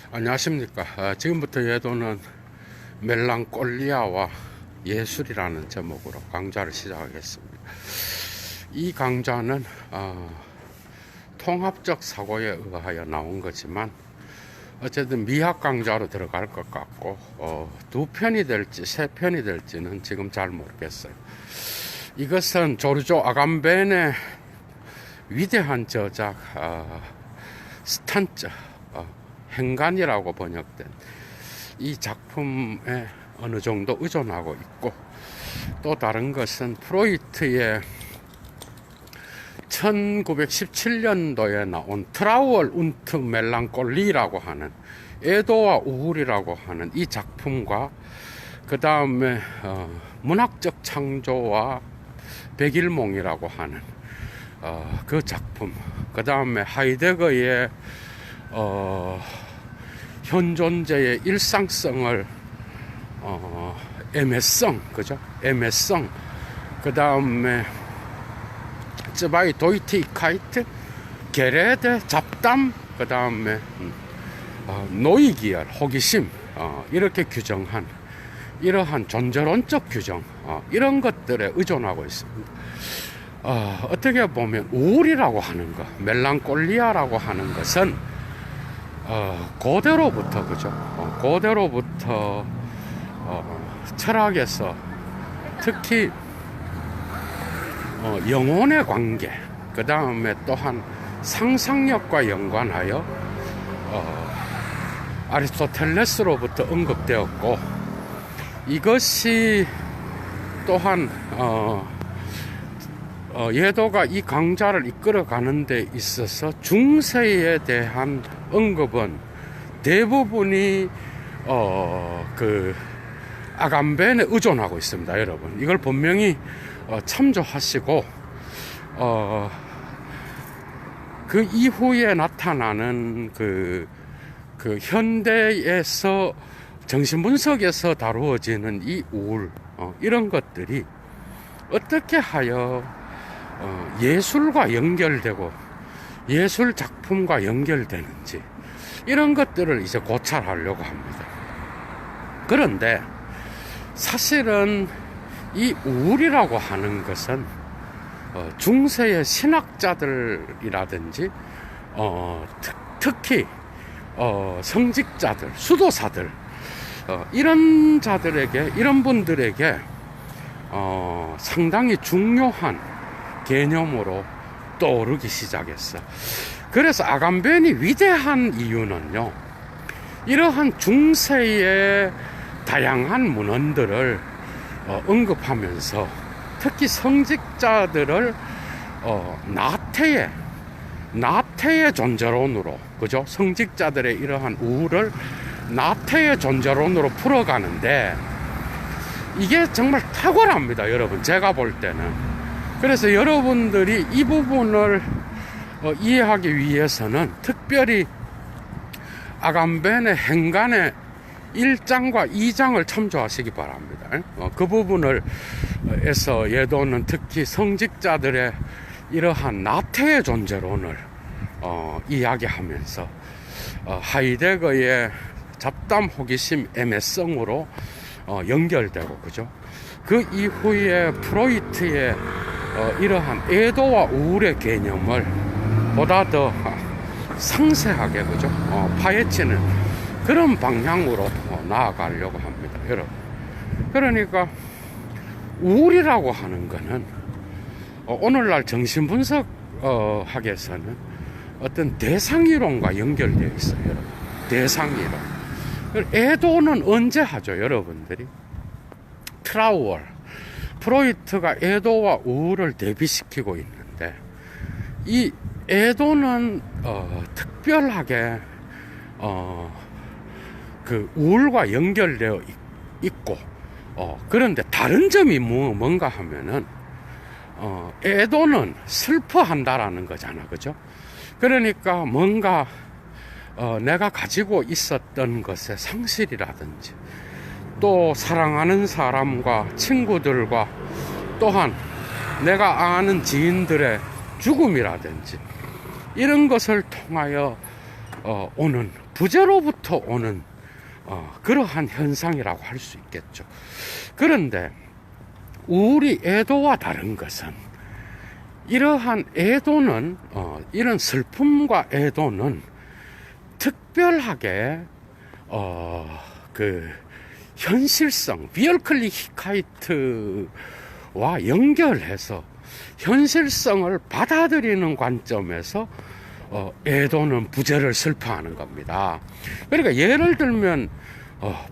안녕하십니까. 지금부터 예도는 멜랑콜리아와 예술이라는 제목으로 강좌를 시작하겠습니다. 이 강좌는 통합적 사고에 의하여 나온 거지만 어쨌든 미학 강좌로 들어갈 것 같고 두 편이 될지 세 편이 될지는 지금 잘 모르겠어요. 이것은 조르조 아감벤의 위대한 저작 스탄츠 행간이라고 번역된 이 작품에 어느 정도 의존하고 있고, 또 다른 것은 프로이트의 1917년도에 나온 트라우얼 운트 멜랑콜리라고 하는 애도와 우울이라고 하는 이 작품과 그 다음에 문학적 창조와 백일몽이라고 하는 그 작품, 그 다음에 하이데거의 현존제의 일상성을 애매성, 그죠? 애매성. 그 다음에 쯔바이 도이티카이트, 게레데 잡담. 그 다음에 노이기열, 호기심. 이렇게 규정한 이러한 존재론적 규정, 이런 것들에 의존하고 있습니다. 어떻게 보면 우울이라고 하는 것, 멜랑콜리아라고 하는 것은 고대로부터, 그죠? 고대로부터 철학에서 특히 영혼의 관계, 그 다음에 또한 상상력과 연관하여 아리스토텔레스로부터 언급되었고, 이것이 또한 예도가 이 강좌를 이끌어가는 데 있어서 중세에 대한 언급은 대부분이 그 아감벤에 의존하고 있습니다, 여러분. 이걸 분명히 참조하시고 그 이후에 나타나는 그 현대에서 정신분석에서 다루어지는 이 우울, 이런 것들이 어떻게 하여 예술과 연결되고 예술 작품과 연결되는지, 이런 것들을 이제 고찰하려고 합니다. 그런데 사실은 이 우울이라고 하는 것은 중세의 신학자들이라든지 특히 성직자들, 수도사들, 이런 자들에게, 이런 분들에게 상당히 중요한 개념으로 떠오르기 시작했어. 그래서 아감벤이 위대한 이유는요, 이러한 중세의 다양한 문헌들을 언급하면서 특히 성직자들을 나태의 존재론으로, 그죠? 성직자들의 이러한 우울을 나태의 존재론으로 풀어가는데, 이게 정말 탁월합니다, 여러분. 제가 볼 때는. 그래서 여러분들이 이 부분을 이해하기 위해서는 특별히 아감벤의 행간의 1장과 2장을 참조하시기 바랍니다. 그 부분을 해서 예도는 특히 성직자들의 이러한 나태의 존재론을 이야기하면서 하이데거의 잡담, 호기심, 애매성으로 연결되고, 그죠? 그 이후에 프로이트의 이러한 애도와 우울의 개념을 보다 더 상세하게, 그죠? 파헤치는 그런 방향으로 나아가려고 합니다, 여러분. 그러니까 우울이라고 하는 거는 오늘날 정신분석 학에서는 어떤 대상이론과 연결되어 있어요, 여러분. 대상이론. 애도는 언제 하죠, 여러분들이? 트라우얼, 프로이트가 애도와 우울을 대비시키고 있는데, 이 애도는 특별하게 그 우울과 연결되어 있고, 그런데 다른 점이 뭔가 하면은 애도는 슬퍼한다라는 거잖아, 그죠? 그러니까 뭔가 내가 가지고 있었던 것의 상실이라든지, 또 사랑하는 사람과 친구들과 또한 내가 아는 지인들의 죽음이라든지 이런 것을 통하여 오는 부재로부터 오는 그러한 현상이라고 할 수 있겠죠. 그런데 우리 애도와 다른 것은 이러한 애도는 이런 슬픔과 애도는 특별하게 그 현실성 비얼클리히카이트와 연결해서 현실성을 받아들이는 관점에서 애도는 부재를 슬퍼하는 겁니다. 그러니까 예를 들면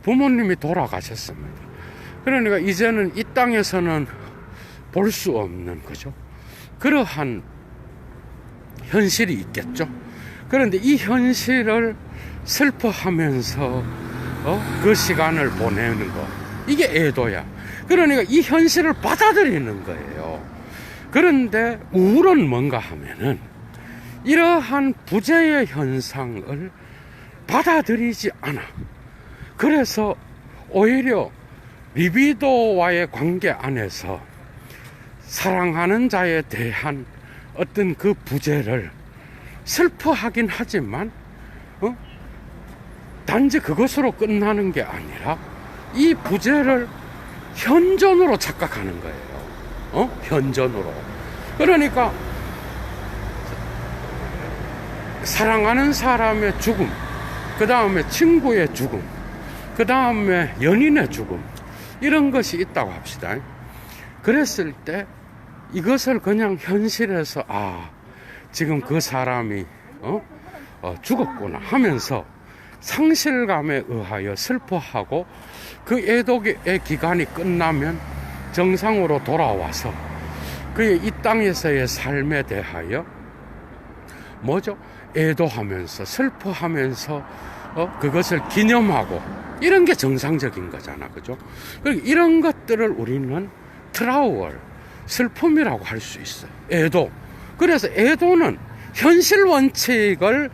부모님이 돌아가셨습니다. 그러니까 이제는 이 땅에서는 볼 수 없는 거죠. 그러한 현실이 있겠죠. 그런데 이 현실을 슬퍼하면서 그 시간을 보내는 거, 이게 애도야. 그러니까 이 현실을 받아들이는 거예요. 그런데 우울은 뭔가 하면은 이러한 부재의 현상을 받아들이지 않아. 그래서 오히려 리비도와의 관계 안에서 사랑하는 자에 대한 어떤 그 부재를 슬퍼하긴 하지만 단지 그것으로 끝나는 게 아니라 이 부재를 현존으로 착각하는 거예요. 현존으로. 그러니까 사랑하는 사람의 죽음, 그 다음에 친구의 죽음, 그 다음에 연인의 죽음, 이런 것이 있다고 합시다. 그랬을 때 이것을 그냥 현실에서 지금 그 사람이 죽었구나 하면서 상실감에 의하여 슬퍼하고 그 애도의 기간이 끝나면 정상으로 돌아와서 그의 이 땅에서의 삶에 대하여 뭐죠? 애도하면서 슬퍼하면서 그것을 기념하고 이런 게 정상적인 거잖아, 그죠? 그러니까 이런 것들을 우리는 트라우얼, 슬픔이라고 할 수 있어요. 애도. 그래서 애도는 현실 원칙을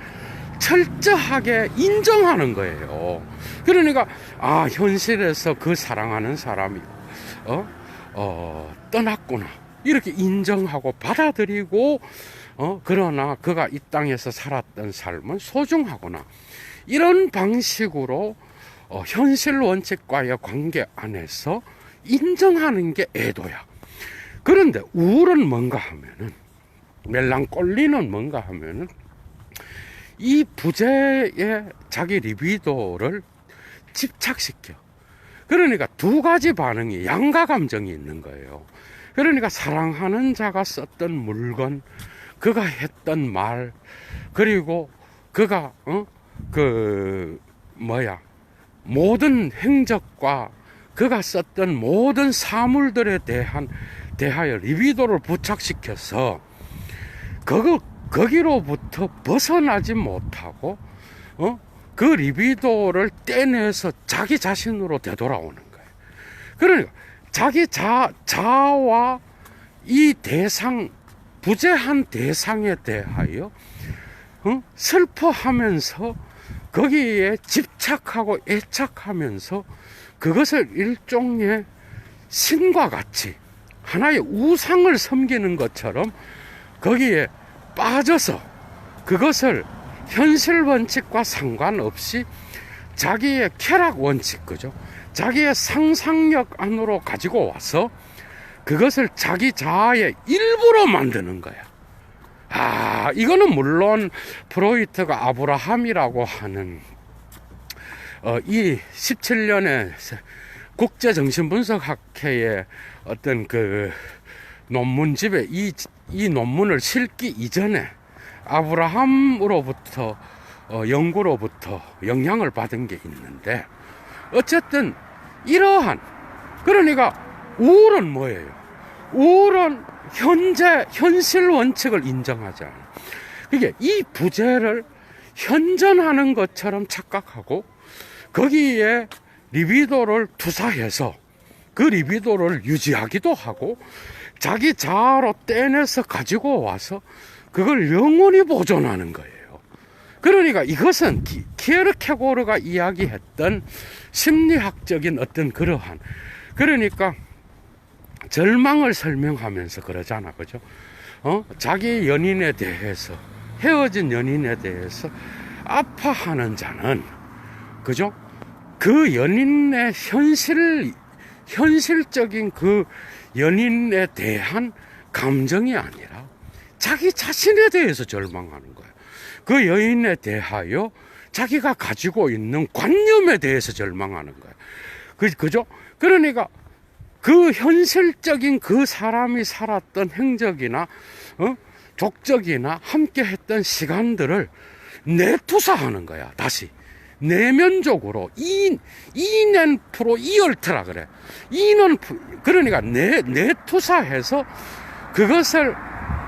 철저하게 인정하는 거예요. 그러니까 현실에서 그 사랑하는 사람이 떠났구나 이렇게 인정하고 받아들이고 그러나 그가 이 땅에서 살았던 삶은 소중하구나 이런 방식으로 현실 원칙과의 관계 안에서 인정하는 게 애도야. 그런데 우울은 뭔가 하면은, 멜랑꼴리는 뭔가 하면은 이 부재에 자기 리비도를 집착시켜. 그러니까 두 가지 반응이, 양가 감정이 있는 거예요. 그러니까 사랑하는 자가 썼던 물건, 그가 했던 말, 그리고 그가 모든 행적과 그가 썼던 모든 사물들에 대하여 리비도를 부착시켜서 거기로부터 벗어나지 못하고 그 리비도를 떼내서 자기 자신으로 되돌아오는 거예요. 그러니까 자기 자아와 이 대상, 부재한 대상에 대하여 슬퍼하면서 거기에 집착하고 애착하면서 그것을 일종의 신과 같이 하나의 우상을 섬기는 것처럼 거기에 빠져서 그것을 현실 원칙과 상관없이 자기의 쾌락 원칙, 그죠? 자기의 상상력 안으로 가지고 와서 그것을 자기 자아의 일부로 만드는 거야. 이거는 물론 프로이트가 아브라함이라고 하는 이 17년의 국제정신분석학회의 어떤 그 논문집에 이 논문을 실기 이전에 아브라함으로부터 연구로부터 영향을 받은 게 있는데, 어쨌든 이러한, 그러니까 우울은 뭐예요? 우울은 현실 원칙을 인정하지 않아. 그게 이 부재를 현존하는 것처럼 착각하고 거기에 리비도를 투사해서 그 리비도를 유지하기도 하고 자기 자아로 떼내서 가지고 와서 그걸 영원히 보존하는 거예요. 그러니까 이것은 키에르케고르가 이야기했던 심리학적인 어떤 그러한, 그러니까 절망을 설명하면서 그러잖아, 그죠? 자기 연인에 대해서, 헤어진 연인에 대해서 아파하는 자는, 그죠? 그 연인의 현실적인 그 연인에 대한 감정이 아니라 자기 자신에 대해서 절망하는 거예요. 그 여인에 대하여 자기가 가지고 있는 관념에 대해서 절망하는 거예요. 그죠? 그러니까 그 현실적인 그 사람이 살았던 행적이나 족적이나 함께 했던 시간들을 내투사하는 거야. 다시 내면적으로 이는 프로 이얼트라 그래. 이는 그러니까 내투사해서 그것을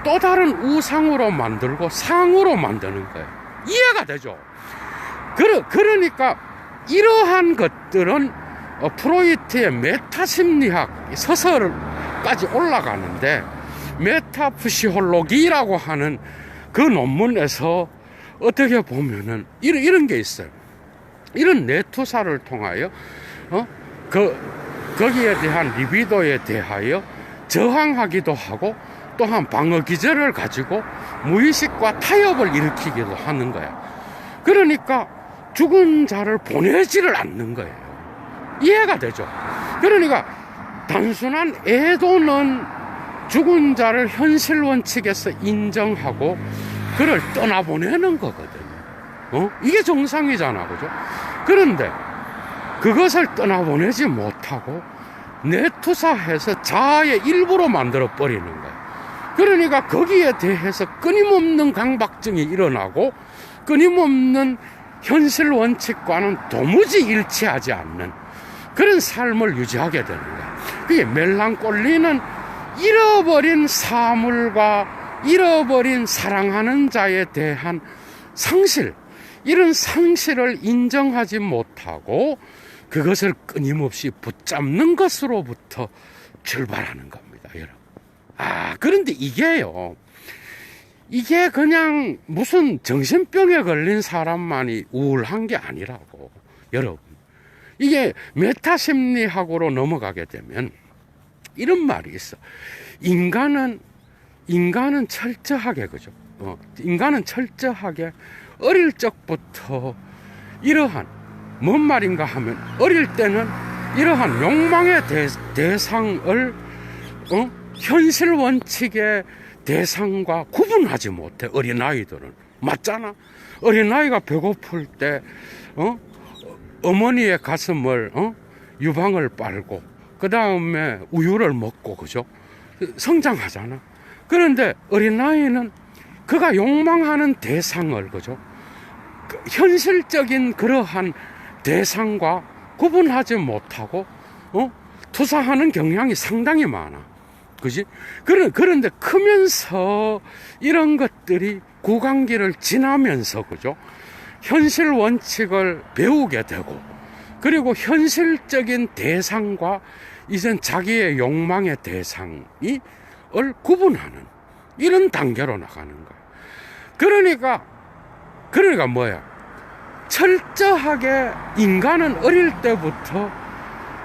또 다른 우상으로 만들고 상으로 만드는 거예요. 이해가 되죠? 그러니까 이러한 것들은 프로이트의 메타심리학 서설까지 올라가는데, 메타프시홀로기라고 하는 그 논문에서 어떻게 보면은 이런 게 있어요. 이런 내투사를 통하여 거기에 대한 리비도에 대하여 저항하기도 하고, 또한 방어 기제를 가지고 무의식과 타협을 일으키기도 하는 거야. 그러니까 죽은 자를 보내지를 않는 거예요. 이해가 되죠? 그러니까 단순한 애도는 죽은 자를 현실 원칙에서 인정하고 그를 떠나보내는 거거든요. 이게 정상이잖아, 그죠? 그런데 그것을 떠나보내지 못하고 내투사해서 자아의 일부로 만들어 버리는 거예요. 그러니까 거기에 대해서 끊임없는 강박증이 일어나고, 끊임없는 현실 원칙과는 도무지 일치하지 않는 그런 삶을 유지하게 되는 거예요. 그게 멜랑콜리는 잃어버린 사물과 잃어버린 사랑하는 자에 대한 상실, 이런 상실을 인정하지 못하고 그것을 끊임없이 붙잡는 것으로부터 출발하는 겁니다, 여러분. 그런데 이게요, 이게 그냥 무슨 정신병에 걸린 사람만이 우울한 게 아니라고, 여러분. 이게 메타심리학으로 넘어가게 되면 이런 말이 있어. 인간은 철저하게, 그죠? 인간은 철저하게 어릴 적부터 이러한, 뭔 말인가 하면, 어릴 때는 이러한 욕망의 대상을 현실 원칙의 대상과 구분하지 못해. 어린아이들은 맞잖아. 어린아이가 배고플 때 어머니의 가슴을 유방을 빨고 그 다음에 우유를 먹고, 그죠? 성장하잖아. 그런데 어린아이는 그가 욕망하는 대상을, 그죠? 현실적인 그러한 대상과 구분하지 못하고 투사하는 경향이 상당히 많아. 그지? 그런데 크면서 이런 것들이 구강기를 지나면서, 그죠? 현실 원칙을 배우게 되고, 그리고 현실적인 대상과 이젠 자기의 욕망의 대상을 구분하는 이런 단계로 나가는 거야. 그러니까 뭐야? 철저하게 인간은 어릴 때부터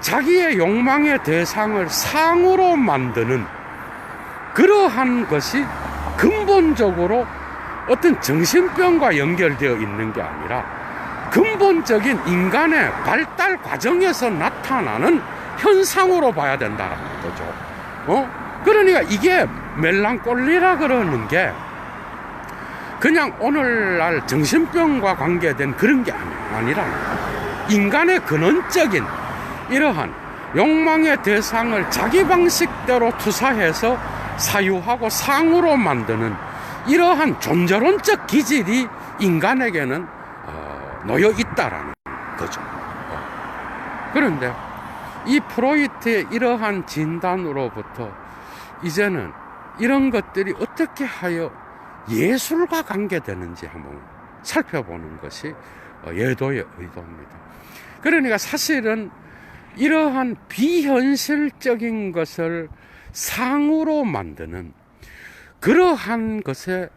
자기의 욕망의 대상을 상으로 만드는 그러한 것이 근본적으로 어떤 정신병과 연결되어 있는 게 아니라 근본적인 인간의 발달 과정에서 나타나는 현상으로 봐야 된다는 거죠. 그러니까 이게 멜랑콜리라 그러는 게 그냥 오늘날 정신병과 관계된 그런 게 아니라 인간의 근원적인 이러한 욕망의 대상을 자기 방식대로 투사해서 사유하고 상으로 만드는 이러한 존재론적 기질이 인간에게는 놓여 있다라는 거죠. 그런데 이 프로이트의 이러한 진단으로부터 이제는 이런 것들이 어떻게 하여 예술과 관계되는지 한번 살펴보는 것이 예도의 의도입니다. 그러니까 사실은 이러한 비현실적인 것을 상으로 만드는 그러한 것에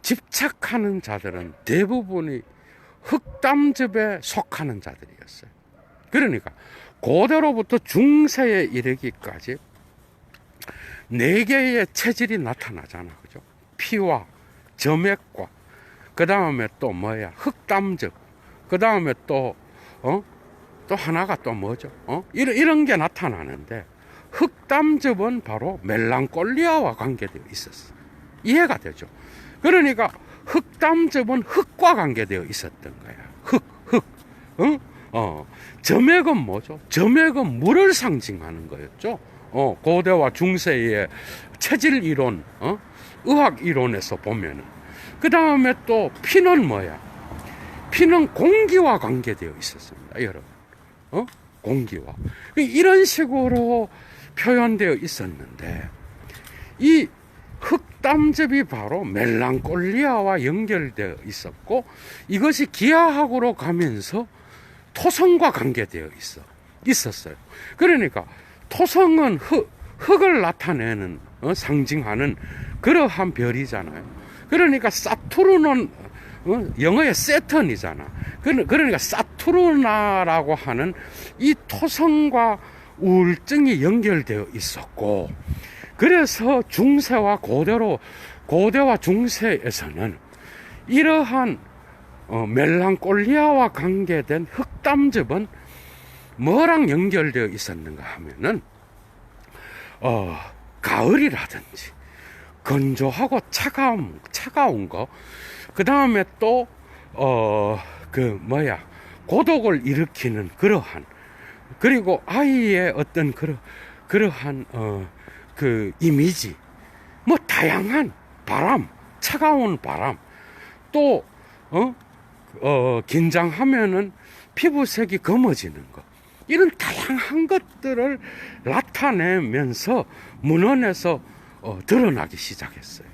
집착하는 자들은 대부분이 흑담즙에 속하는 자들이었어요. 그러니까 고대로부터 중세에 이르기까지 4개의 체질이 나타나잖아, 그죠? 피와 점액과 그 다음에 또 뭐야? 흑담즙. 그 다음에 또 하나가 또 뭐죠? 이런 게 나타나는데, 흑담즙은 바로 멜랑콜리아와 관계되어 있었어. 이해가 되죠? 그러니까 흑담즙은 흙과 관계되어 있었던 거야. 흙. 점액은 뭐죠? 점액은 물을 상징하는 거였죠. 고대와 중세의 체질 이론, 의학 이론에서 보면은. 그 다음에 또 피는 뭐야? 피는 공기와 관계되어 있었습니다, 여러분. 공기와. 이런 식으로 표현되어 있었는데, 이 흑담즙이 바로 멜랑콜리아와 연결되어 있었고, 이것이 기하학으로 가면서 토성과 관계되어 있었어요. 그러니까 토성은 흙을 나타내는, 상징하는 그러한 별이잖아요. 그러니까 사투르는 영어의 세턴이잖아. 그러니까 사투르나라고 하는 이 토성과 우울증이 연결되어 있었고, 그래서 중세와 고대와 중세에서는 이러한 멜랑콜리아와 관계된 흑담즙은 뭐랑 연결되어 있었는가 하면은 가을이라든지 건조하고 차가운 거, 그 다음에 또 고독을 일으키는 그러한, 그리고 아이의 어떤 그러한 그 이미지, 뭐 다양한 바람, 차가운 바람, 또 긴장하면은 피부색이 검어지는 것, 이런 다양한 것들을 나타내면서 문헌에서 드러나기 시작했어요.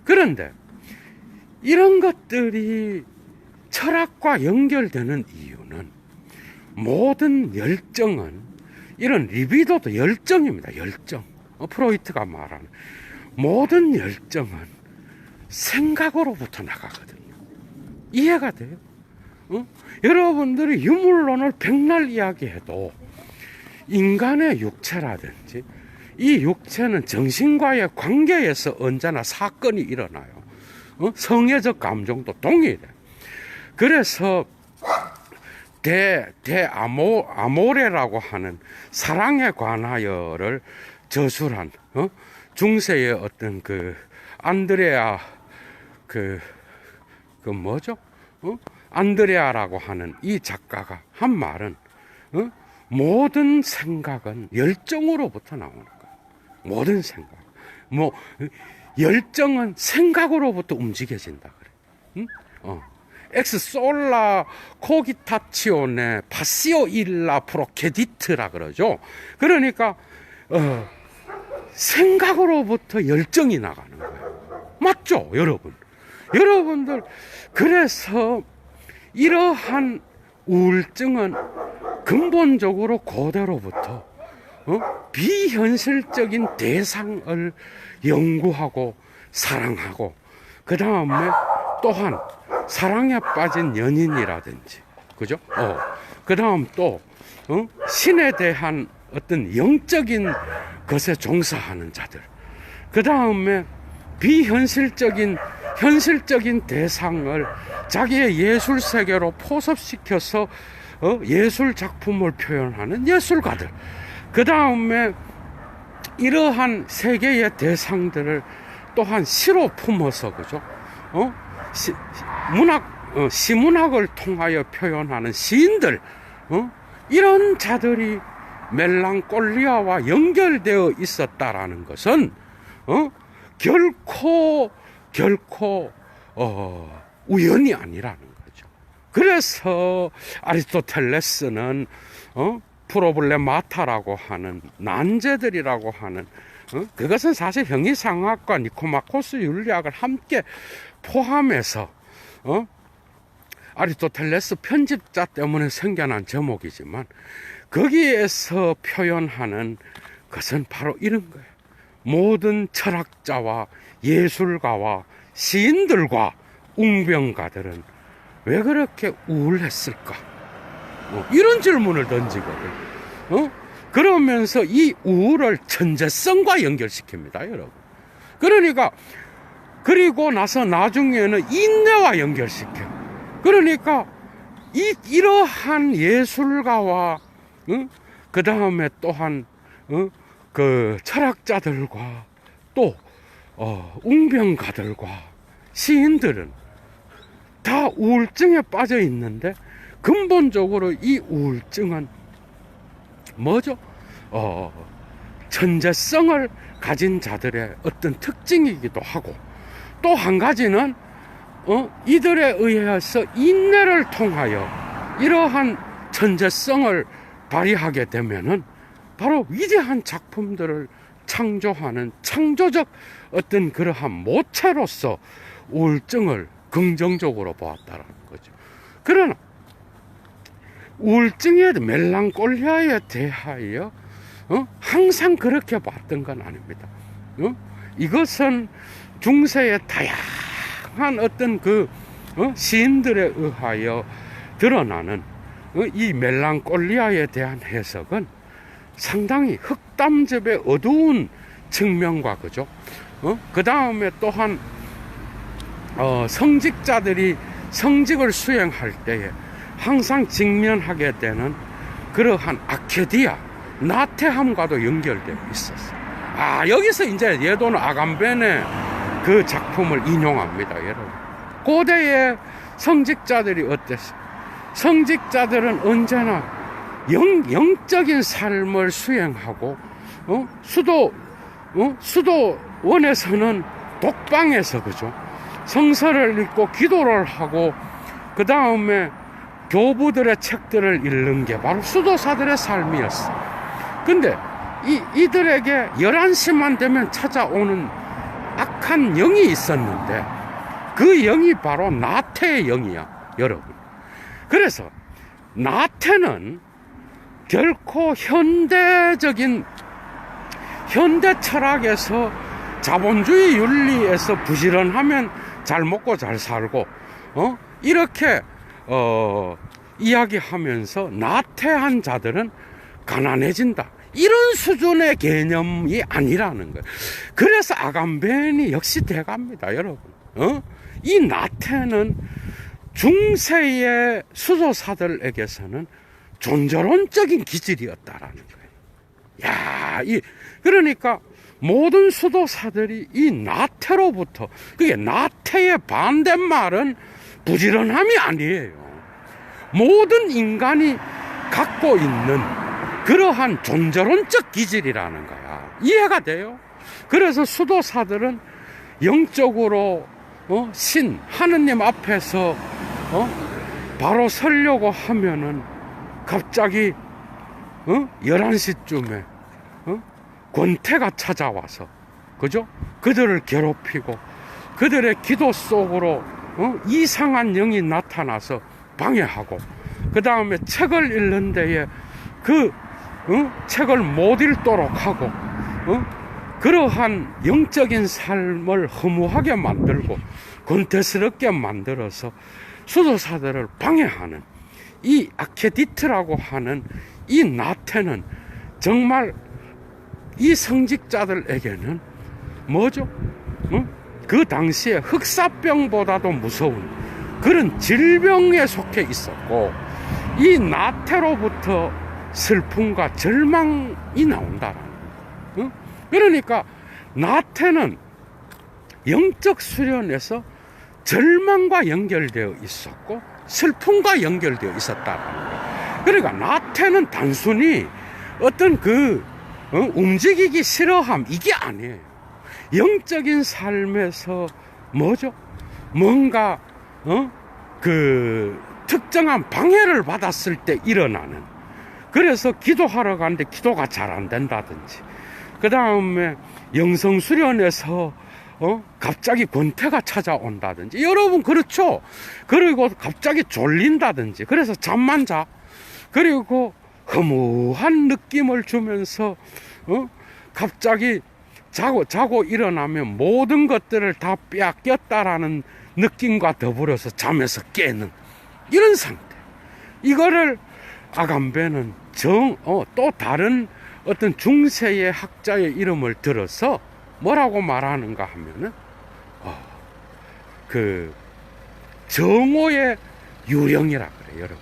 그런데 이런 것들이 철학과 연결되는 이유는, 모든 열정은, 이런 리비도도 열정입니다. 열정. 프로이트가 말하는 모든 열정은 생각으로부터 나가거든요. 이해가 돼요? 여러분들이 유물론을 백날 이야기해도 인간의 육체라든지 이 육체는 정신과의 관계에서 언제나 사건이 일어나요. 성애적 감정도 동일해. 그래서 아모레라고 하는 사랑에 관하여를 저술한 중세의 어떤 안드레아 뭐죠? 안드레아라고 하는 이 작가가 한 말은, 모든 생각은 열정으로부터 나오는 거야. 모든 생각. 열정은 생각으로부터 움직여진다 그래. 엑스 솔라 코기타치오네 파시오 일라 프로케디트라 그러죠. 그러니까 생각으로부터 열정이 나가는 거예요. 맞죠, 여러분? 여러분들, 그래서 이러한 우울증은 근본적으로 고대로부터 비현실적인 대상을 연구하고 사랑하고, 그 다음에 또한 사랑에 빠진 연인이라든지, 그죠? 그 다음 또 신에 대한 어떤 영적인 것에 종사하는 자들, 그 다음에 비현실적인 현실적인 대상을 자기의 예술 세계로 포섭시켜서 예술 작품을 표현하는 예술가들, 그 다음에 이러한 세계의 대상들을 또한 시로 품어서, 그죠? 시문학을 통하여 표현하는 시인들, 이런 자들이 멜랑콜리아와 연결되어 있었다라는 것은 결코 우연이 아니라는 거죠. 그래서 아리스토텔레스는 프로블레마타라고 하는 난제들이라고 하는, 그것은 사실 형이상학과 니코마코스 윤리학을 함께 포함해서 아리스토텔레스 편집자 때문에 생겨난 제목이지만, 거기에서 표현하는 것은 바로 이런 거예요. 모든 철학자와 예술가와 시인들과 웅병가들은 왜 그렇게 우울했을까? 이런 질문을 던지거든. 그러면서 이 우울을 천재성과 연결시킵니다, 여러분. 그러니까 그리고 나서 나중에는 인내와 연결시켜. 그러니까 이러한 예술가와 그 다음에 또한 그 철학자들과 또 웅변가들과 시인들은 다 우울증에 빠져 있는데, 근본적으로 이 우울증은 뭐죠? 천재성을 가진 자들의 어떤 특징이기도 하고, 또 한 가지는 이들에 의해서 인내를 통하여 이러한 천재성을 발휘하게 되면은 바로 위대한 작품들을 창조하는 창조적 어떤 그러한 모체로서 우울증을 긍정적으로 보았다는 거죠. 그러나 우울증의 멜랑콜리아에 대하여 항상 그렇게 봤던 건 아닙니다. 이것은 중세의 다양한 어떤 그 시인들에 의하여 드러나는 이 멜랑콜리아에 대한 해석은 상당히 흑담즙의 어두운 측면과, 그죠? 그 다음에 또한 성직자들이 성직을 수행할 때에 항상 직면하게 되는 그러한 아케디아, 나태함과도 연결되어 있었어요. 여기서 이제 예도는 아감벤의 그 작품을 인용합니다, 여러분. 고대의 성직자들이 어땠어요? 성직자들은 언제나 영적인 삶을 수행하고, 수도원에서는 독방에서, 그죠? 성서를 읽고 기도를 하고, 그 다음에 교부들의 책들을 읽는 게 바로 수도사들의 삶이었어. 근데 이들에게 11시만 되면 찾아오는 악한 영이 있었는데, 그 영이 바로 나태의 영이야, 여러분. 그래서 나태는 결코 현대 철학에서 자본주의 윤리에서 부지런하면 잘 먹고 잘 살고 이렇게 이야기하면서 나태한 자들은 가난해진다, 이런 수준의 개념이 아니라는 거예요. 그래서 아감벤이 역시 대가입니다, 여러분. 이 나태는 중세의 수도사들에게서는 존재론적인 기질이었다라는 거예요. 그러니까 모든 수도사들이 이 나태로부터, 그게 나태의 반대말은 부지런함이 아니에요. 모든 인간이 갖고 있는 그러한 존재론적 기질이라는 거야. 이해가 돼요? 그래서 수도사들은 영적으로 하느님 앞에서 바로 서려고 하면은 갑자기 11시쯤에 권태가 찾아와서, 그죠? 그들을 괴롭히고 그들의 기도 속으로 이상한 영이 나타나서 방해하고, 그 다음에 책을 읽는 데에 그 책을 못 읽도록 하고, 그러한 영적인 삶을 허무하게 만들고 권태스럽게 만들어서 수도사들을 방해하는 이 아케디트라고 하는 이 나태는 정말 이 성직자들에게는 뭐죠? 그 당시에 흑사병보다도 무서운 그런 질병에 속해 있었고, 이 나태로부터 슬픔과 절망이 나온다라는 거예요. 그러니까 나태는 영적 수련에서 절망과 연결되어 있었고 슬픔과 연결되어 있었다라는 거예요. 그러니까 나태는 단순히 어떤 움직이기 싫어함, 이게 아니에요. 영적인 삶에서 뭐죠? 뭔가 특정한 방해를 받았을 때 일어나는, 그래서 기도하러 가는데 기도가 잘 안 된다든지, 그 다음에 영성수련에서 갑자기 권태가 찾아온다든지, 여러분 그렇죠? 그리고 갑자기 졸린다든지, 그래서 잠만 자. 그리고 허무한 느낌을 주면서 갑자기 자고 일어나면 모든 것들을 다 빼앗겼다라는 느낌과 더불어서 잠에서 깨는 이런 상태. 이거를 아감벤은 또 다른 어떤 중세의 학자의 이름을 들어서 뭐라고 말하는가 하면은 그 정오의 유령이라 그래요, 여러분.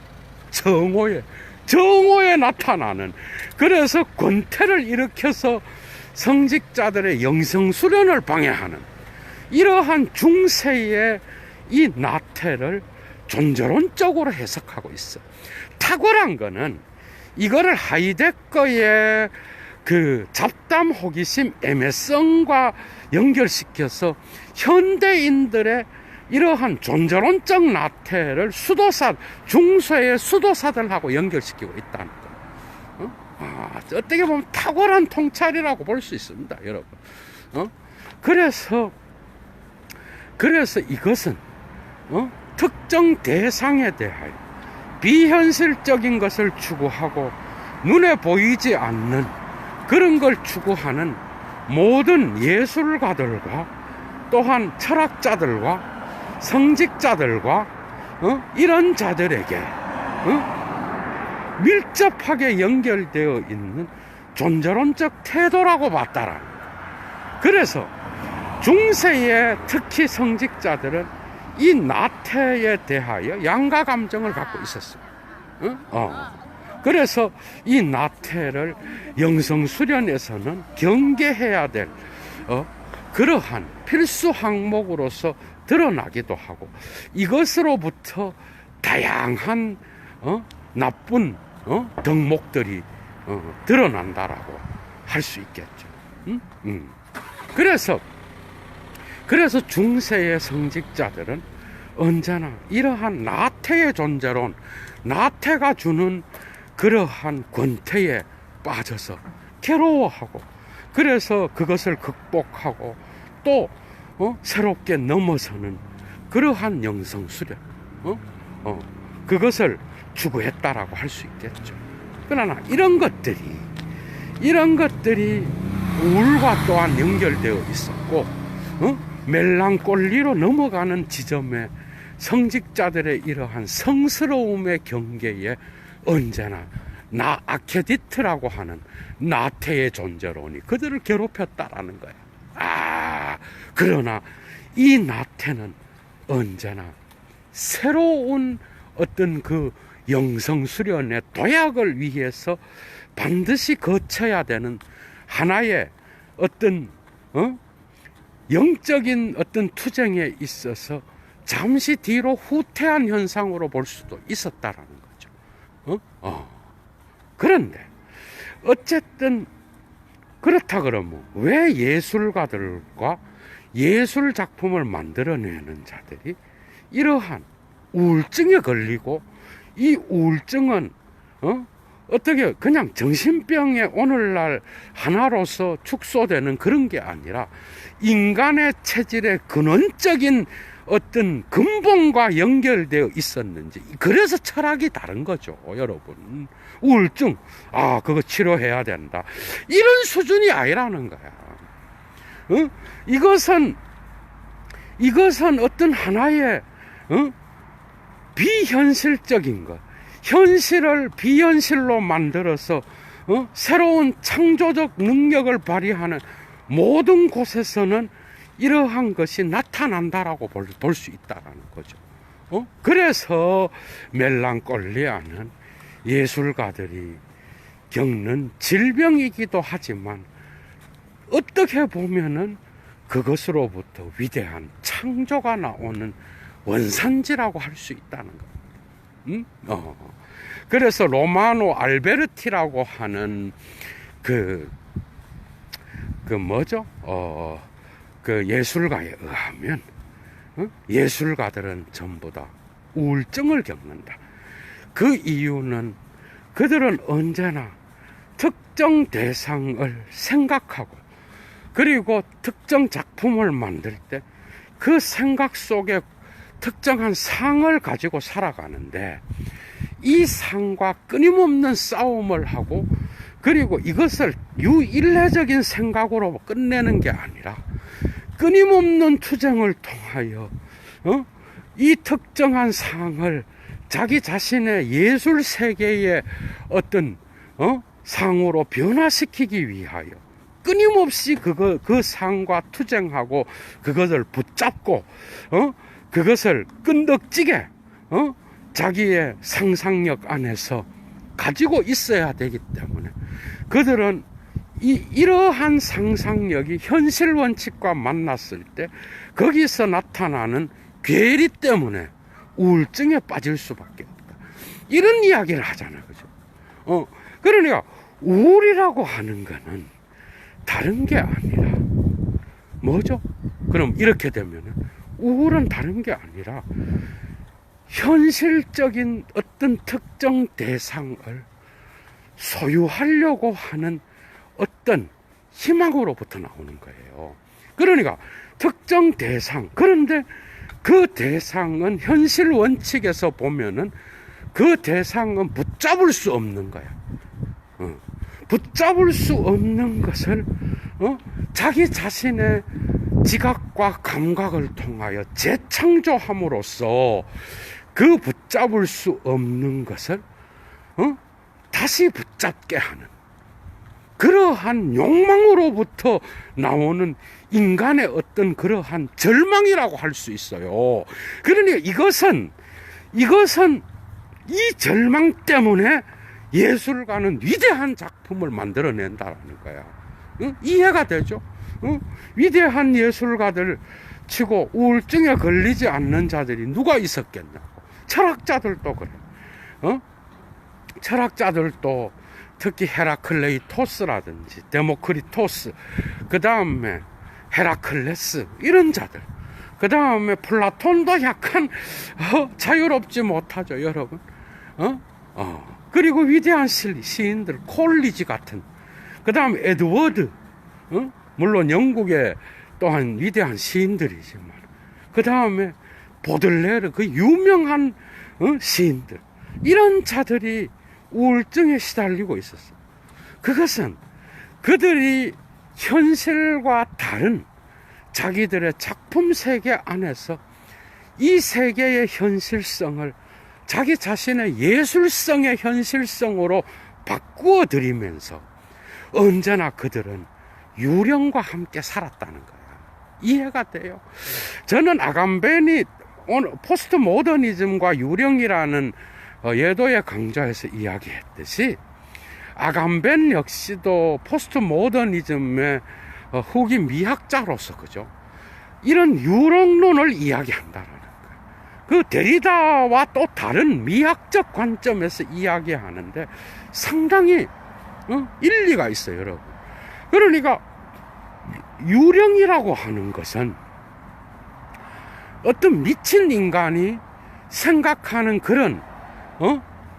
정오에 나타나는, 그래서 권태를 일으켜서 성직자들의 영성수련을 방해하는 이러한 중세의 이 나태를 존재론적으로 해석하고 있어. 탁월한 거는 이거를 하이데거의 그 잡담, 호기심, 애매성과 연결시켜서 현대인들의 이러한 존재론적 나태를 중세의 수도사들하고 연결시키고 있다는 거. 어떻게 보면 탁월한 통찰이라고 볼 수 있습니다, 여러분. 그래서 이것은 특정 대상에 대하여 비현실적인 것을 추구하고 눈에 보이지 않는 그런 걸 추구하는 모든 예술가들과 또한 철학자들과 성직자들과 이런 자들에게 밀접하게 연결되어 있는 존재론적 태도라고 봤다라는 거예요. 그래서 중세의 특히 성직자들은 이 나태에 대하여 양가 감정을 갖고 있었어요. 그래서 이 나태를 영성수련에서는 경계해야 될 그러한 필수 항목으로서 드러나기도 하고, 이것으로부터 다양한 나쁜 덕목들이 드러난다라고 할 수 있겠죠. 그래서 중세의 성직자들은 언제나 이러한 나태의 존재론, 나태가 주는 그러한 권태에 빠져서 괴로워하고, 그래서 그것을 극복하고 또 새롭게 넘어서는 그러한 영성수련, 그것을 추구했다라고 할 수 있겠죠. 그러나 이런 것들이 우울과 또한 연결되어 있었고, 멜랑꼴리로 넘어가는 지점에 성직자들의 이러한 성스러움의 경계에 언제나 아케디트라고 하는 나태의 존재론이 그들을 괴롭혔다라는 거야. 그러나 이 나태는 언제나 새로운 어떤 그 영성수련의 도약을 위해서 반드시 거쳐야 되는 하나의 어떤 영적인 어떤 투쟁에 있어서 잠시 뒤로 후퇴한 현상으로 볼 수도 있었다라는 거죠. 그런데 어쨌든 그렇다 그러면 왜 예술가들과 예술 작품을 만들어내는 자들이 이러한 우울증에 걸리고, 이 우울증은 어떻게 그냥 정신병의 오늘날 하나로서 축소되는 그런 게 아니라 인간의 체질의 근원적인 어떤 근본과 연결되어 있었는지, 그래서 철학이 다른 거죠, 여러분. 우울증, 그거 치료해야 된다, 이런 수준이 아니라는 거야. 이것은 어떤 하나의 비현실적인 것, 현실을 비현실로 만들어서 새로운 창조적 능력을 발휘하는 모든 곳에서는 이러한 것이 나타난다라고 볼 수 있다라는 거죠. 그래서 멜랑꼴리아는 예술가들이 겪는 질병이기도 하지만 어떻게 보면은 그것으로부터 위대한 창조가 나오는 원산지라고 할 수 있다는 거. 그래서 로마노 알베르티라고 하는 그 예술가에 의하면 예술가들은 전부 다 우울증을 겪는다. 그 이유는 그들은 언제나 특정 대상을 생각하고, 그리고 특정 작품을 만들 때 그 생각 속에 특정한 상을 가지고 살아가는데, 이 상과 끊임없는 싸움을 하고, 그리고 이것을 유일례적인 생각으로 끝내는 게 아니라 끊임없는 투쟁을 통하여 이 특정한 상을 자기 자신의 예술 세계의 어떤 상으로 변화시키기 위하여 끊임없이 그 상과 투쟁하고 그것을 붙잡고 그것을 끈덕지게 자기의 상상력 안에서 가지고 있어야 되기 때문에 그들은 이러한 상상력이 현실 원칙과 만났을 때 거기서 나타나는 괴리 때문에 우울증에 빠질 수밖에 없다. 이런 이야기를 하잖아요. 그죠? 그러니까 우울이라고 하는 거는 다른 게 아니라 뭐죠? 그럼 이렇게 되면은 우울은 다른 게 아니라 현실적인 어떤 특정 대상을 소유하려고 하는 어떤 희망으로부터 나오는 거예요. 그러니까 특정 대상, 그런데 그 대상은 현실 원칙에서 보면은 그 대상은 붙잡을 수 없는 거야. 붙잡을 수 없는 것을 자기 자신의 지각과 감각을 통하여 재창조함으로써 그 붙잡을 수 없는 것을 다시 붙잡게 하는 그러한 욕망으로부터 나오는 인간의 어떤 그러한 절망이라고 할 수 있어요. 그러니 이것은 이 절망 때문에 예술가는 위대한 작품을 만들어낸다라는 거야. 이해가 되죠? 위대한 예술가들 치고 우울증에 걸리지 않는 자들이 누가 있었겠냐고. 철학자들도 그래. 철학자들도 특히 헤라클레이토스라든지 데모크리토스, 그 다음에 헤라클레스, 이런 자들, 그 다음에 플라톤도 약간 자유롭지 못하죠, 여러분. 그리고 위대한 시인들, 콜리지 같은, 그 다음에 에드워드, 물론 영국의 또한 위대한 시인들이지만, 그 다음에 보들레르, 그 유명한 시인들, 이런 자들이 우울증에 시달리고 있었어요. 그것은 그들이 현실과 다른 자기들의 작품 세계 안에서 이 세계의 현실성을 자기 자신의 예술성의 현실성으로 바꾸어 들이면서 언제나 그들은 유령과 함께 살았다는 거야. 이해가 돼요? 저는 아감벤이 오늘 포스트 모더니즘과 유령이라는 예도에 강좌에서 이야기했듯이 아감벤 역시도 포스트 모더니즘의 후기 미학자로서, 그죠? 이런 유령론을 이야기한다라는 거예요. 그 데리다와 또 다른 미학적 관점에서 이야기하는데 상당히 일리가 있어요, 여러분. 그러니까 유령이라고 하는 것은 어떤 미친 인간이 생각하는 그런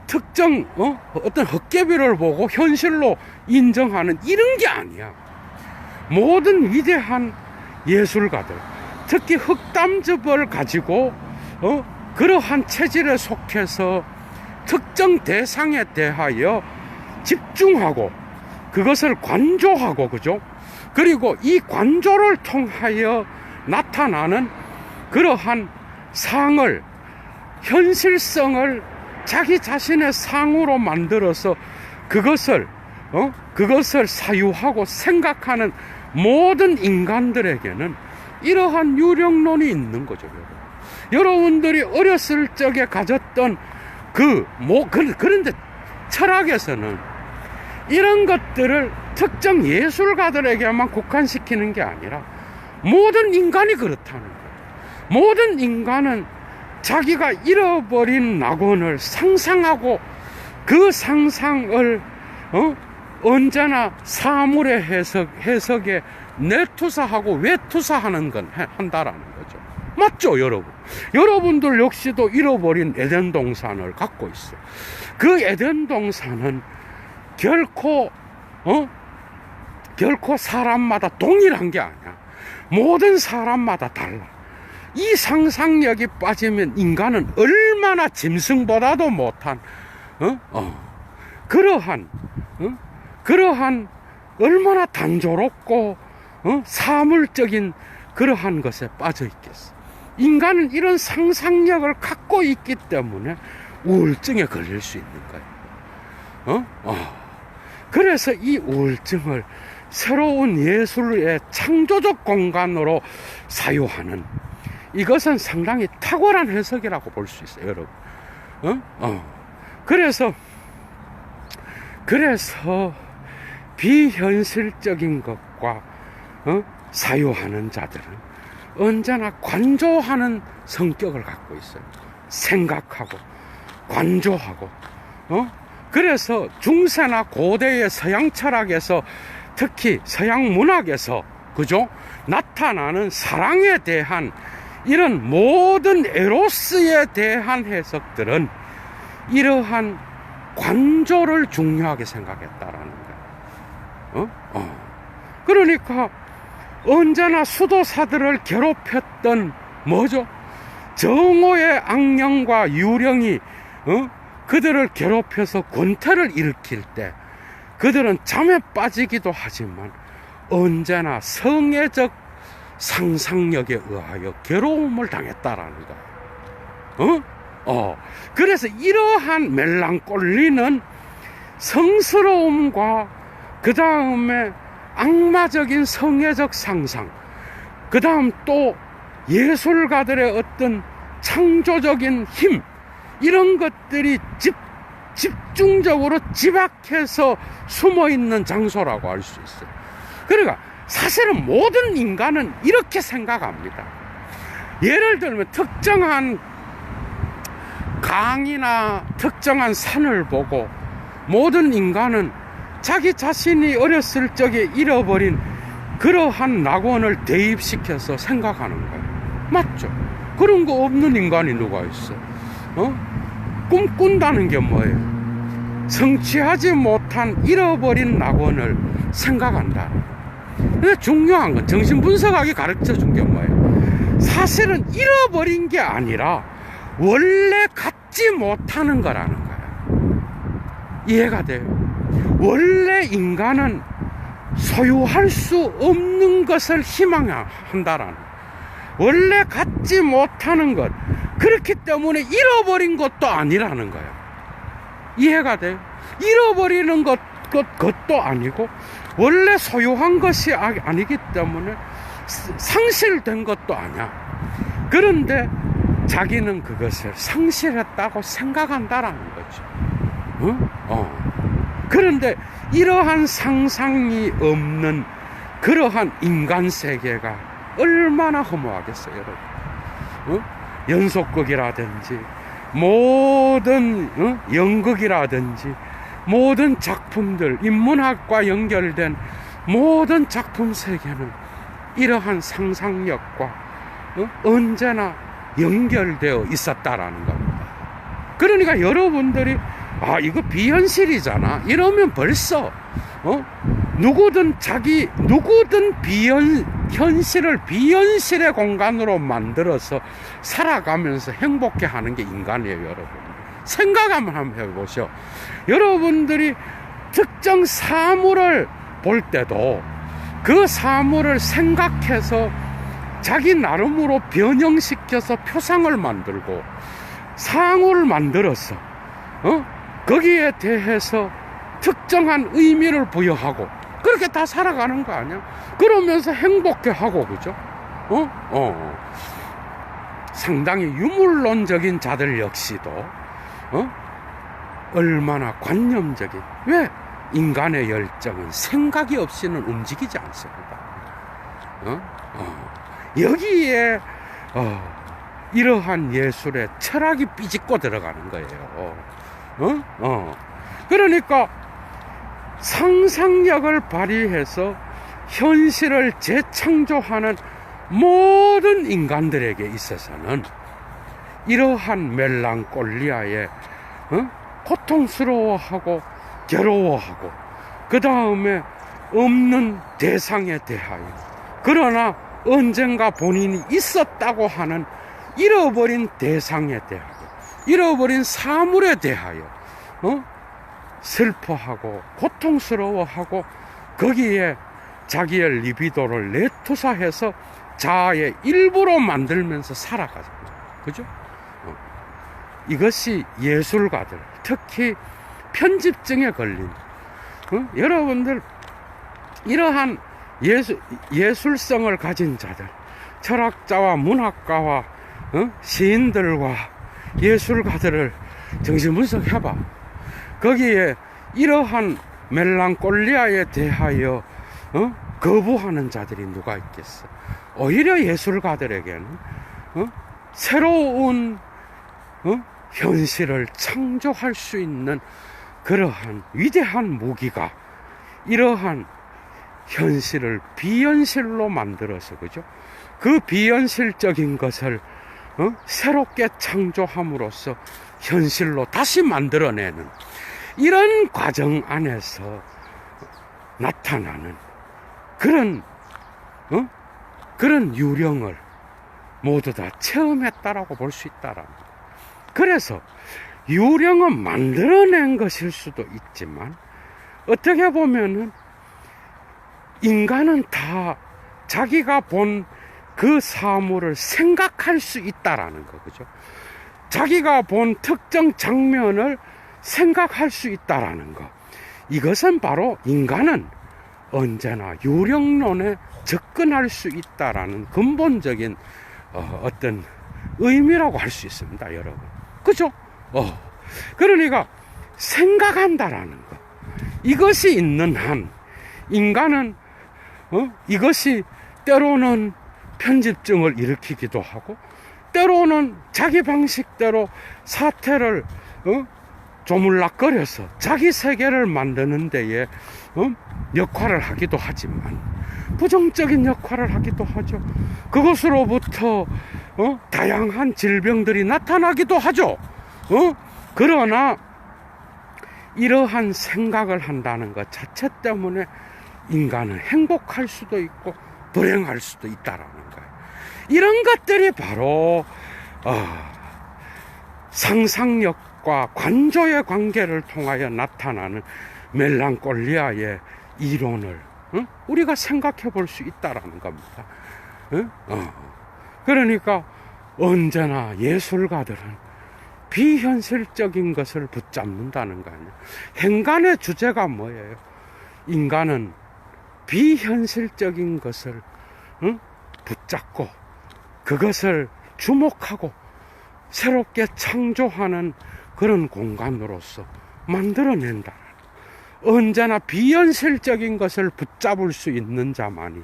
특정 어떤 헛개비를 보고 현실로 인정하는 이런 게 아니야. 모든 위대한 예술가들, 특히 흑담즙을 가지고 그러한 체질에 속해서 특정 대상에 대하여 집중하고 그것을 관조하고, 그죠? 그리고 이 관조를 통하여 나타나는 그러한 상을, 현실성을 자기 자신의 상으로 만들어서 그것을 사유하고 생각하는 모든 인간들에게는 이러한 유령론이 있는 거죠, 여러분. 여러분들이 어렸을 적에 가졌던 그런데 철학에서는 이런 것들을 특정 예술가들에게만 국한시키는 게 아니라 모든 인간이 그렇다는 거예요. 모든 인간은 자기가 잃어버린 낙원을 상상하고 그 상상을 언제나 사물의 해석에 내투사하고 외투사하는 건 한다라는 거죠. 맞죠, 여러분? 여러분들 역시도 잃어버린 에덴 동산을 갖고 있어요. 그 에덴 동산은 결코 사람마다 동일한 게 아니야. 모든 사람마다 달라. 이 상상력이 빠지면 인간은 얼마나 짐승보다도 못한 그러한 얼마나 단조롭고 사물적인 그러한 것에 빠져 있겠어. 인간은 이런 상상력을 갖고 있기 때문에 우울증에 걸릴 수 있는 거예요. 그래서 이 우울증을 새로운 예술의 창조적 공간으로 사유하는 이것은 상당히 탁월한 해석이라고 볼 수 있어요, 여러분. 그래서 비현실적인 것과 사유하는 자들은 언제나 관조하는 성격을 갖고 있어요. 생각하고 관조하고. 그래서 중세나 고대의 서양 철학에서, 특히 서양 문학에서, 그죠? 나타나는 사랑에 대한 이런 모든 에로스에 대한 해석들은 이러한 관조를 중요하게 생각했다라는 거예요. 그러니까 언제나 수도사들을 괴롭혔던 뭐죠? 정오의 악령과 유령이 그들을 괴롭혀서 권태를 일으킬 때 그들은 잠에 빠지기도 하지만 언제나 성애적 상상력에 의하여 괴로움을 당했다라는 거예요. 그래서 이러한 멜랑꼴리는 성스러움과 그 다음에 악마적인 성애적 상상, 그 다음 또 예술가들의 어떤 창조적인 힘, 이런 것들이 집중적으로 집약해서 숨어있는 장소라고 할 수 있어요. 그러니까 사실은 모든 인간은 이렇게 생각합니다. 예를 들면 특정한 강이나 특정한 산을 보고 모든 인간은 자기 자신이 어렸을 적에 잃어버린 그러한 낙원을 대입시켜서 생각하는 거예요. 맞죠? 그런 거 없는 인간이 누가 있어? 꿈꾼다는 게 뭐예요? 성취하지 못한 잃어버린 낙원을 생각한다. 근데 중요한 건 정신분석학이 가르쳐 준 게 뭐예요? 사실은 잃어버린 게 아니라 원래 갖지 못하는 거라는 거예요. 이해가 돼요? 원래 인간은 소유할 수 없는 것을 희망한다라는 거예요. 원래 갖지 못하는 것, 그렇기 때문에 잃어버린 것도 아니라는 거예요. 이해가 돼요? 잃어버리는 것도 아니고 원래 소유한 것이 아니기 때문에 상실된 것도 아니야. 그런데 자기는 그것을 상실했다고 생각한다라는 거죠. 그런데 이러한 상상이 없는 그러한 인간 세계가 얼마나 허무하겠어요, 여러분. 연속극이라든지 모든 연극이라든지 모든 작품들, 인문학과 연결된 모든 작품 세계는 이러한 상상력과 언제나 연결되어 있었다라는 겁니다. 그러니까 여러분들이 이거 비현실이잖아 이러면 벌써 누구든 현실을 비현실의 공간으로 만들어서 살아가면서 행복해 하는 게 인간이에요, 여러분. 생각 한번 해보시오. 여러분들이 특정 사물을 볼 때도 그 사물을 생각해서 자기 나름으로 변형시켜서 표상을 만들고 상호를 만들어서 거기에 대해서 특정한 의미를 부여하고 그렇게 다 살아가는 거 아니야? 그러면서 행복해하고, 그죠? 상당히 유물론적인 자들 역시도 얼마나 관념적인, 왜? 인간의 열정은 생각이 없이는 움직이지 않습니다. 여기에 이러한 예술의 철학이 삐집고 들어가는 거예요. 그러니까 상상력을 발휘해서 현실을 재창조하는 모든 인간들에게 있어서는 이러한 멜랑콜리아에 고통스러워하고 괴로워하고 그 다음에 없는 대상에 대하여, 그러나 언젠가 본인이 있었다고 하는 잃어버린 대상에 대하여, 잃어버린 사물에 대하여 슬퍼하고 고통스러워하고 거기에 자기의 리비도를 내투사해서 자아의 일부로 만들면서 살아가죠. 그죠? 이것이 예술가들, 특히 편집증에 걸린 여러분들, 이러한 예술성을 가진 자들, 철학자와 문학가와 시인들과 예술가들을 정신 분석해봐. 거기에 이러한 멜랑콜리아에 대하여 거부하는 자들이 누가 있겠어? 오히려 예술가들에게는 새로운 현실을 창조할 수 있는 그러한 위대한 무기가 이러한 현실을 비현실로 만들어서, 그죠? 그 비현실적인 것을 새롭게 창조함으로써 현실로 다시 만들어내는 이런 과정 안에서 나타나는 그런 유령을 모두 다 체험했다라고 볼 수 있다라는 거예요. 그래서 유령은 만들어낸 것일 수도 있지만 어떻게 보면은 인간은 다 자기가 본 그 사물을 생각할 수 있다라는 거, 그죠? 자기가 본 특정 장면을 생각할 수 있다라는 거. 이것은 바로 인간은 언제나 유령론에 접근할 수 있다라는 근본적인 어떤 의미라고 할 수 있습니다, 여러분. 그죠? 그러니까 생각한다라는 거. 이것이 있는 한 인간은 이것이 때로는 편집증을 일으키기도 하고 때로는 자기 방식대로 사태를 조물락거려서 자기 세계를 만드는 데에 역할을 하기도 하지만 부정적인 역할을 하기도 하죠. 그것으로부터 다양한 질병들이 나타나기도 하죠. 그러나 이러한 생각을 한다는 것 자체 때문에 인간은 행복할 수도 있고 불행할 수도 있다라는 거예요. 이런 것들이 바로 상상력과 관조의 관계를 통하여 나타나는 멜랑콜리아의 이론을 우리가 생각해 볼 수 있다라는 겁니다. 그러니까 언제나 예술가들은 비현실적인 것을 붙잡는다는 거 아니에요. 행간의 주제가 뭐예요? 인간은 비현실적인 것을 붙잡고 그것을 주목하고 새롭게 창조하는 그런 공간으로서 만들어낸다. 언제나 비현실적인 것을 붙잡을 수 있는 자만이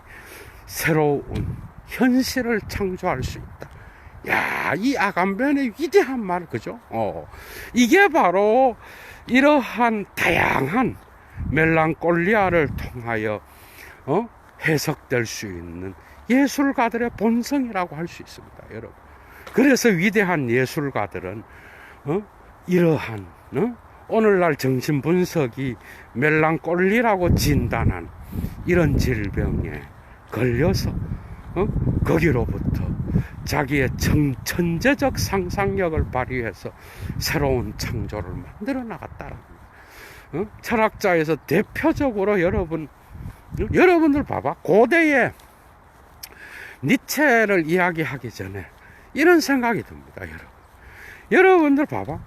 새로운 현실을 창조할 수 있다. 야, 이 아간벤의 위대한 말, 그죠? 이게 바로 이러한 다양한 멜랑콜리아를 통하여 해석될 수 있는 예술가들의 본성이라고 할 수 있습니다, 여러분. 그래서 위대한 예술가들은 이러한 오늘날 정신분석이 멜랑콜리라고 진단한 이런 질병에 걸려서 거기로부터 자기의 천재적 상상력을 발휘해서 새로운 창조를 만들어 나갔다라는 거예요. 철학자에서 대표적으로 여러분들 봐봐. 고대의 니체를 이야기하기 전에 이런 생각이 듭니다, 여러분. 여러분들 봐봐.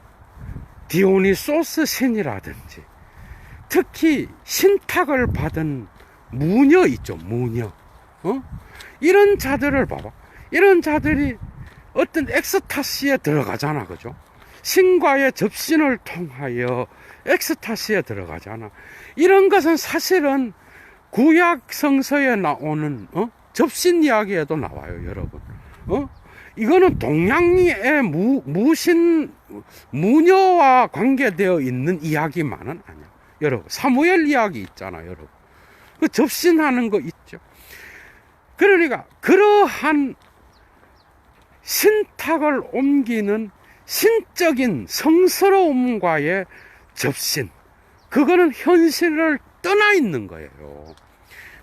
디오니소스 신이라든지 특히 신탁을 받은 무녀 있죠, 무녀. 이런 자들을 봐봐. 이런 자들이 어떤 엑스타시에 들어가잖아, 그죠? 신과의 접신을 통하여 엑스타시에 들어가잖아. 이런 것은 사실은 구약 성서에 나오는 접신 이야기에도 나와요, 여러분. 이거는 동양의 무녀와 관계되어 있는 이야기만은 아니야, 여러분. 사무엘 이야기 있잖아, 여러분. 그 접신하는 거 있죠. 그러니까 그러한 신탁을 옮기는 신적인 성스러움과의 접신, 그거는 현실을 떠나 있는 거예요.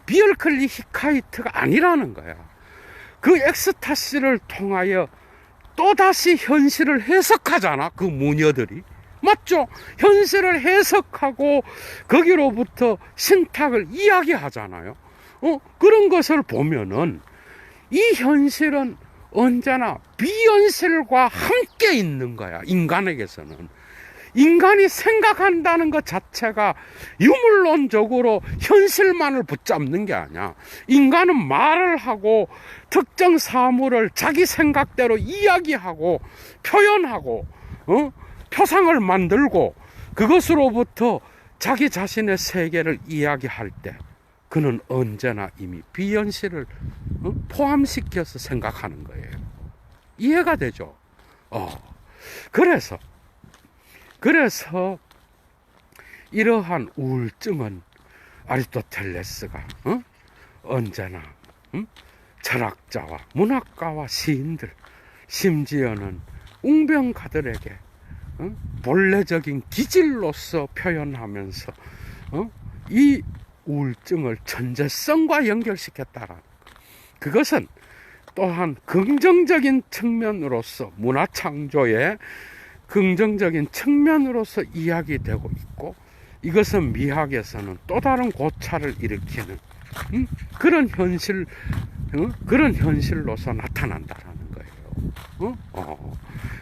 비얼클리 히카이트가 아니라는 거야. 그 엑스타시를 통하여 또다시 현실을 해석하잖아, 그 무녀들이. 맞죠? 현실을 해석하고 거기로부터 신탁을 이야기하잖아요. 그런 것을 보면은 이 현실은 언제나 비현실과 함께 있는 거야, 인간에게서는. 인간이 생각한다는 것 자체가 유물론적으로 현실만을 붙잡는 게 아니야. 인간은 말을 하고 특정 사물을 자기 생각대로 이야기하고 표현하고 표상을 만들고 그것으로부터 자기 자신의 세계를 이야기할 때 그는 언제나 이미 비현실을 포함시켜서 생각하는 거예요. 이해가 되죠? 그래서 이러한 우울증은 아리스토텔레스가 언제나 철학자와 문학가와 시인들, 심지어는 웅병가들에게 본래적인 기질로서 표현하면서 이 우울증을 천재성과 연결시켰다라는 것. 그것은 또한 긍정적인 측면으로서 문화창조의 긍정적인 측면으로서 이야기되고 있고, 이것은 미학에서는 또 다른 고찰을 일으키는 그런 현실로서 나타난다라는 거예요.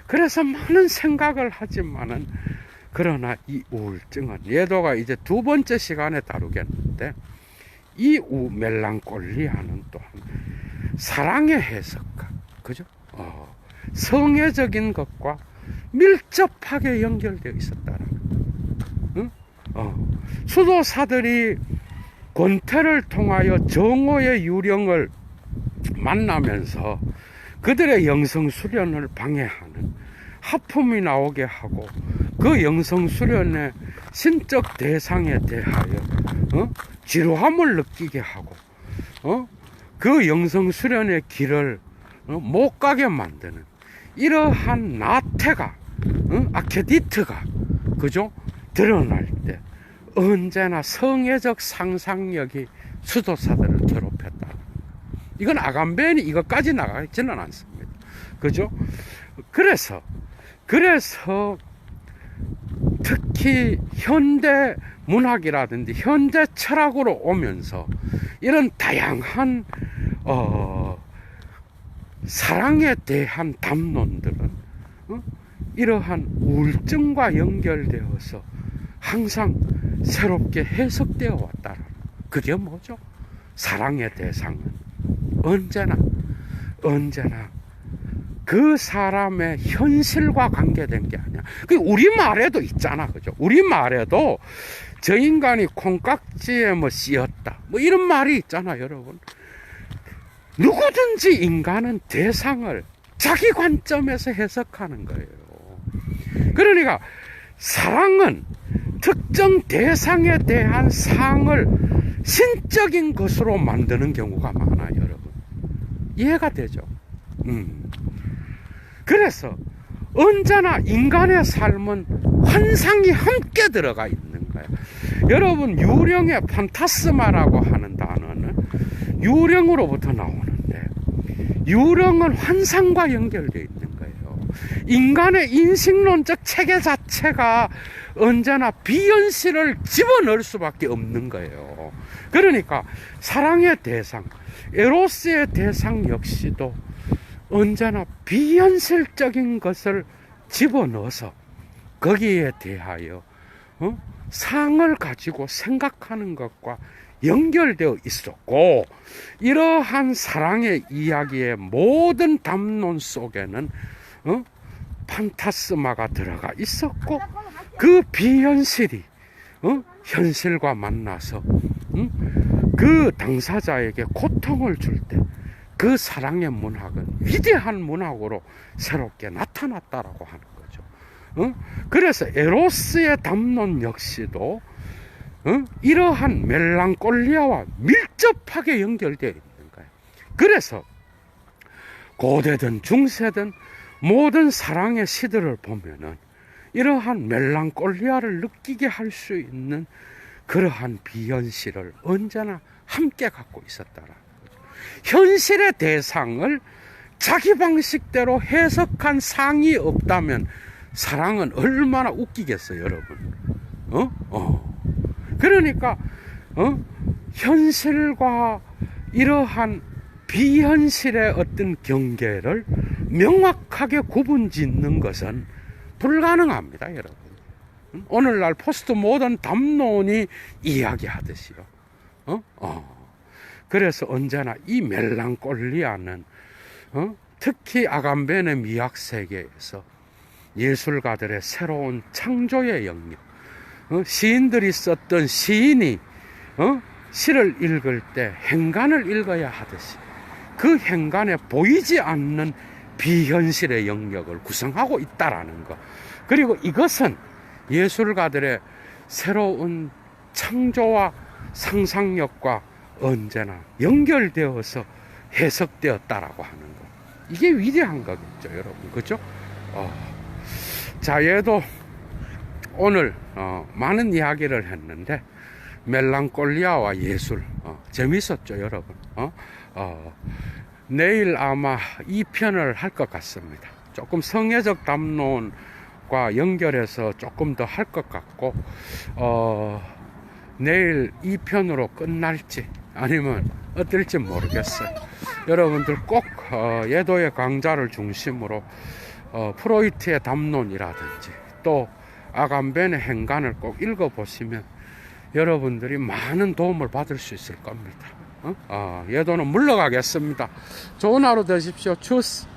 그래서 많은 생각을 하지만은, 그러나 이 우울증은, 예도가 이제 두 번째 시간에 다루겠는데, 이 멜랑콜리아는 또한 사랑의 해석과, 그죠? 성애적인 것과 밀접하게 연결되어 있었다라는 수도사들이 권태를 통하여 정오의 유령을 만나면서 그들의 영성수련을 방해하는 하품이 나오게 하고, 그 영성수련의 신적 대상에 대하여 지루함을 느끼게 하고, 그 영성수련의 길을 못 가게 만드는 이러한 나태가, 아케디트가, 그죠? 드러날 때 언제나 성애적 상상력이 수도사들을 괴롭혔다. 이건 아간베인이 이것까지 나가지는 않습니다. 그죠? 그래서 특히 현대 문학이라든지 현대 철학으로 오면서 이런 다양한 사랑에 대한 담론들은 이러한 우울증과 연결되어서 항상 새롭게 해석되어 왔다. 그게 뭐죠? 사랑의 대상은 언제나 그 사람의 현실과 관계된 게 아니야. 우리말에도 있잖아. 그죠? 우리말에도 저 인간이 콩깍지에 씌었다, 이런 말이 있잖아, 여러분. 누구든지 인간은 대상을 자기 관점에서 해석하는 거예요. 그러니까 사랑은 특정 대상에 대한 상을 신적인 것으로 만드는 경우가 많아요, 여러분. 이해가 되죠? 그래서 언제나 인간의 삶은 환상이 함께 들어가 있는 거예요. 여러분, 유령의 판타스마라고 하는 단어는 유령으로부터 나오는데, 유령은 환상과 연결되어 있는 거예요. 인간의 인식론적 체계 자체가 언제나 비현실을 집어넣을 수밖에 없는 거예요. 그러니까 사랑의 대상, 에로스의 대상 역시도 언제나 비현실적인 것을 집어넣어서 거기에 대하여 상을 가지고 생각하는 것과 연결되어 있었고, 이러한 사랑의 이야기의 모든 담론 속에는 판타스마가 들어가 있었고, 그 비현실이 현실과 만나서 그 당사자에게 고통을 줄 때 그 사랑의 문학은 위대한 문학으로 새롭게 나타났다라고 하는 거죠. 그래서 에로스의 담론 역시도 이러한 멜랑콜리아와 밀접하게 연결되어 있는 거예요. 그래서 고대든 중세든 모든 사랑의 시들을 보면은 이러한 멜랑콜리아를 느끼게 할 수 있는 그러한 비현실을 언제나 함께 갖고 있었다라는 거죠. 현실의 대상을 자기 방식대로 해석한 상이 없다면 사랑은 얼마나 웃기겠어요, 여러분. 그러니까 현실과 이러한 비현실의 어떤 경계를 명확하게 구분 짓는 것은 불가능합니다, 여러분. 오늘날 포스트 모던 담론이 이야기하듯이요. 그래서 언제나 이 멜랑콜리아는 특히 아감벤의 미학 세계에서 예술가들의 새로운 창조의 영역, 시인들이 썼던 시인이 시를 읽을 때 행간을 읽어야 하듯이 그 행간에 보이지 않는 비현실의 영역을 구성하고 있다라는 것. 그리고 이것은 예술가들의 새로운 창조와 상상력과 언제나 연결되어서 해석되었다라고 하는 것. 이게 위대한 거겠죠, 여러분. 그죠? 자, 얘도 오늘 많은 이야기를 했는데 멜랑콜리아와 예술 재밌었죠, 여러분. 내일 아마 2편을 할 것 같습니다. 조금 성애적 담론과 연결해서 조금 더 할 것 같고 내일 2편으로 끝날지 아니면 어떨지 모르겠어요. 여러분들 꼭 예도의 강좌를 중심으로 프로이트의 담론이라든지 또 아감벤의 행간을 꼭 읽어보시면 여러분들이 많은 도움을 받을 수 있을 겁니다. 예도는 물러가겠습니다. 좋은 하루 되십시오. 추스.